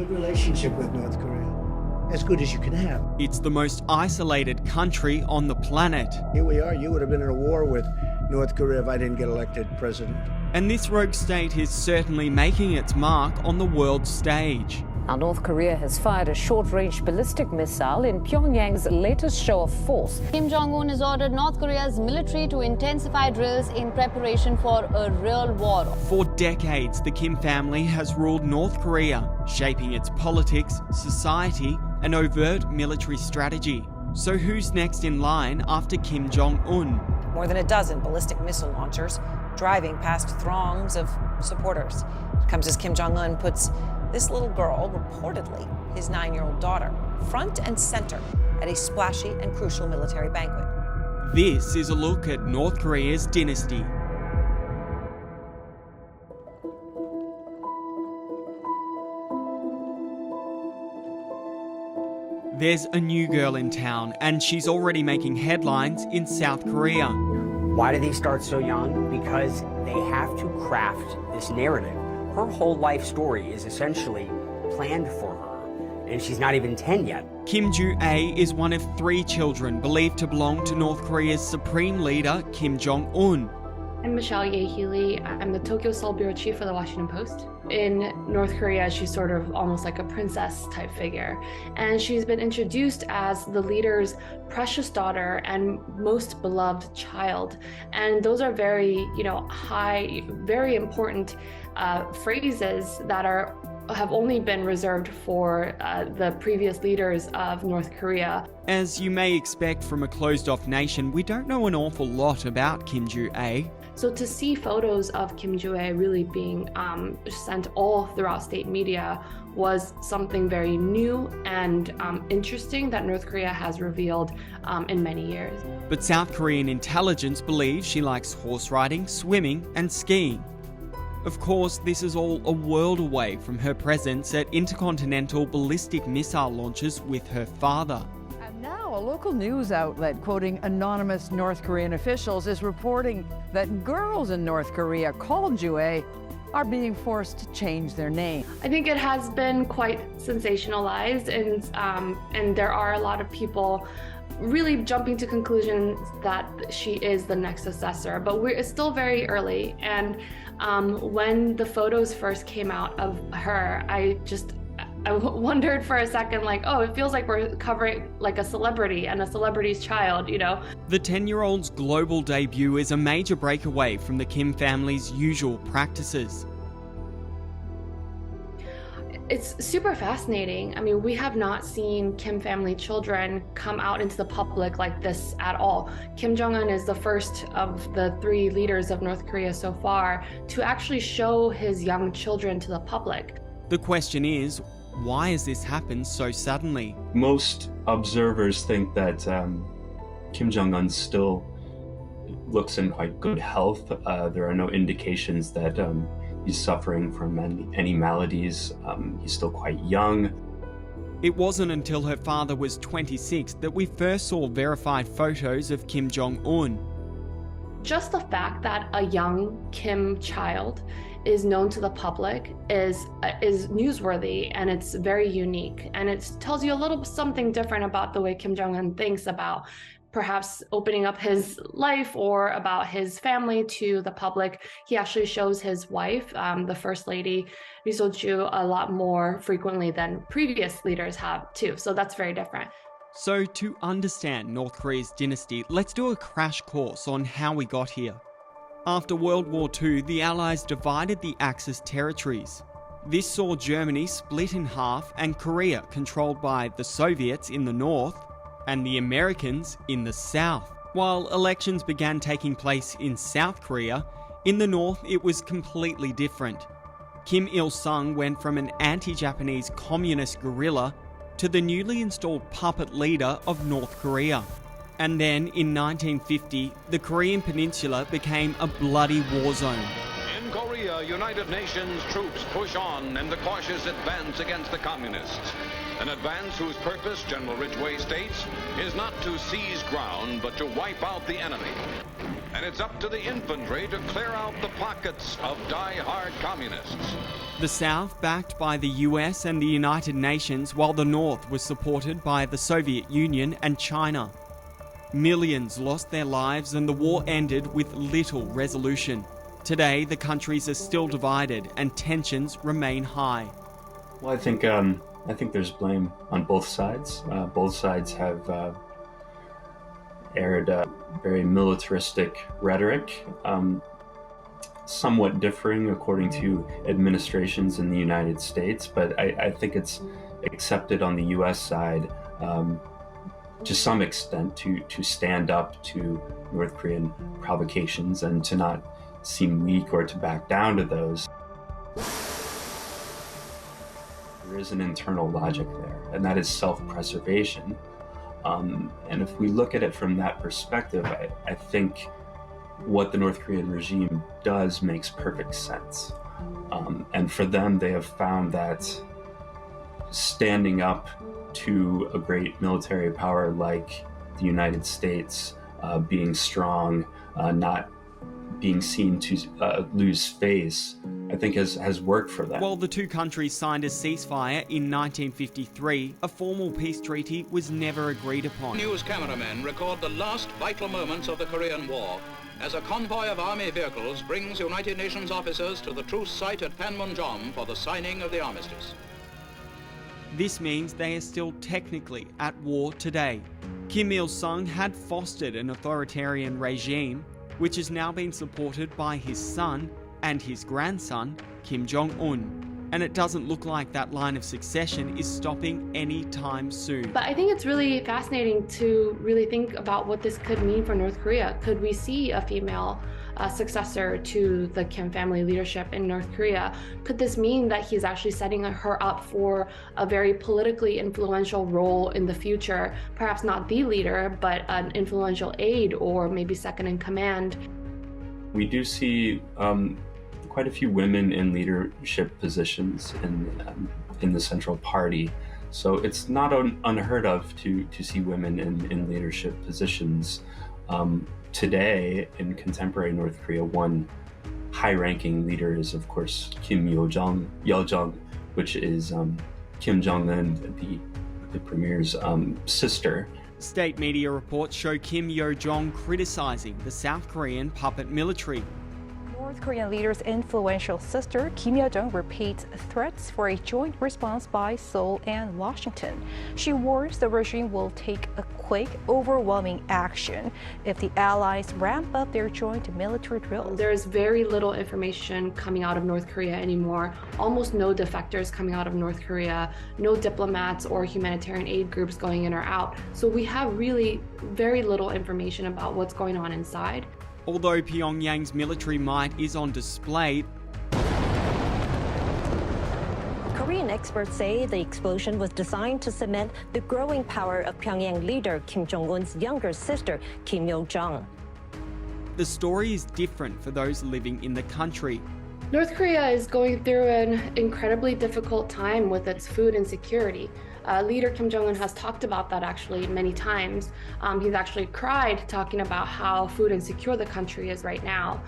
Good relationship with North Korea. As good as you can have. It's the most isolated country on the planet. Here we are. You would have been in a war with North Korea if I didn't get elected president. And this rogue state is certainly making its mark on the world stage. Now, North Korea has fired a short-range ballistic missile in Pyongyang's latest show of force. Kim Jong-Un has ordered North Korea's military to intensify drills in preparation for a real war. For decades, the Kim family has ruled North Korea, shaping its politics, society, and overt military strategy. So who's next in line after Kim Jong-Un? More than a dozen ballistic missile launchers driving past throngs of supporters. It comes as Kim Jong-un puts this little girl, reportedly his 9-year-old daughter, front and center at a splashy and crucial military banquet. This is a look at North Korea's Dynasty. There's a new girl in town, and she's already making headlines in South Korea. Why do they start so young? Because they have to craft this narrative. Her whole life story is essentially planned for her, and she's not even 10 yet. Kim Joo-ae is one of 3 children believed to belong to North Korea's supreme leader, Kim Jong-un. I'm Michelle Ye Healy. I'm the Tokyo Seoul Bureau Chief for the Washington Post. In North Korea, she's sort of almost like a princess type figure. And she's been introduced as the leader's precious daughter and most beloved child. And those are very, high, very important phrases that have only been reserved for the previous leaders of North Korea. As you may expect from a closed-off nation, we don't know an awful lot about Kim Joo-ae. So to see photos of Kim Joo-ae really being sent all throughout state media was something very new and interesting that North Korea has revealed in many years. But South Korean intelligence believes she likes horse riding, swimming, and skiing. Of course, this is all a world away from her presence at intercontinental ballistic missile launches with her father. Now, a local news outlet quoting anonymous North Korean officials is reporting that girls in North Korea called Joo-ae are being forced to change their name. I think it has been quite sensationalized, and there are a lot of people really jumping to conclusions that she is the next successor, but it's still very early. And when the photos first came out of her, I wondered for a second, it feels like we're covering like a celebrity and a celebrity's child, The 10-year-old's global debut is a major breakaway from the Kim family's usual practices. It's super fascinating. I mean, we have not seen Kim family children come out into the public like this at all. Kim Jong-un is the first of the 3 leaders of North Korea so far to actually show his young children to the public. The question is, why has this happened so suddenly? Most observers think that Kim Jong-un still looks in quite good health. There are no indications that he's suffering from any maladies. He's still quite young. It wasn't until her father was 26 that we first saw verified photos of Kim Jong-un. Just the fact that a young Kim child is known to the public is newsworthy, and it's very unique, and it tells you a little something different about the way Kim Jong-un thinks about perhaps opening up his life or about his family to the public. He actually shows his wife, the First Lady, Ri So-ju, a lot more frequently than previous leaders have too. So that's very different. So to understand North Korea's dynasty, let's do a crash course on how we got here. After World War II, the Allies divided the Axis territories. This saw Germany split in half and Korea controlled by the Soviets in the north and the Americans in the south. While elections began taking place in South Korea, in the north it was completely different. Kim Il-sung went from an anti-Japanese communist guerrilla to the newly installed puppet leader of North Korea. And then, in 1950, the Korean peninsula became a bloody war zone. In Korea, United Nations troops push on in the cautious advance against the communists. An advance whose purpose, General Ridgway states, is not to seize ground, but to wipe out the enemy. and it's up to the infantry to clear out the pockets of die-hard communists. The South backed by the US and the United Nations, while the North was supported by the Soviet Union and China. Millions lost their lives and the war ended with little resolution. Today, the countries are still divided and tensions remain high. Well, I think there's blame on both sides. Both sides have aired very militaristic rhetoric, somewhat differing according to administrations in the United States, but I think it's accepted on the US side to some extent to stand up to North Korean provocations and to not seem weak or to back down to those. There is an internal logic there, and that is self-preservation. And if we look at it from that perspective, I think what the North Korean regime does makes perfect sense. And for them, they have found that standing up to a great military power like the United States, being strong, not being seen to lose face, I think has worked for them. While the two countries signed a ceasefire in 1953, a formal peace treaty was never agreed upon. News cameramen record the last vital moments of the Korean War as a convoy of army vehicles brings United Nations officers to the truce site at Panmunjom for the signing of the armistice. This means they are still technically at war today. Kim Il-sung had fostered an authoritarian regime, which has now been supported by his son and his grandson, Kim Jong-Un. And it doesn't look like that line of succession is stopping anytime soon. But I think it's really fascinating to really think about what this could mean for North Korea. Could we see a female successor to the Kim family leadership in North Korea? Could this mean that he's actually setting her up for a very politically influential role in the future? Perhaps not the leader, but an influential aide or maybe second in command. We do see quite a few women in leadership positions in the Central Party. So it's not unheard of to see women in leadership positions. Today, in contemporary North Korea, one high-ranking leader is, of course, Kim Yo-jong, which is Kim Jong-un, the premier's sister. State media reports show Kim Yo-jong criticizing the South Korean puppet military. North Korean leader's influential sister, Kim Yo-jong, repeats threats for a joint response by Seoul and Washington. She warns the regime will take a quick, overwhelming action if the allies ramp up their joint military drills. There's very little information coming out of North Korea anymore. Almost no defectors coming out of North Korea, no diplomats or humanitarian aid groups going in or out. So we have really very little information about what's going on inside. Although Pyongyang's military might is on display, Korean experts say the explosion was designed to cement the growing power of Pyongyang leader Kim Jong-un's younger sister, Kim Yo-jong. the story is different for those living in the country. North Korea is going through an incredibly difficult time with its food insecurity. Leader Kim Jong-un has talked about that actually many times. He's actually cried talking about how food insecure the country is right now.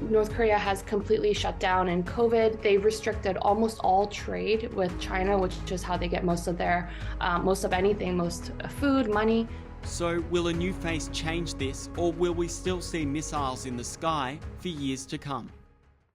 North Korea has completely shut down in COVID. They've restricted almost all trade with China, which is how they get most of their, most food, money. So will a new face change this, or will we still see missiles in the sky for years to come?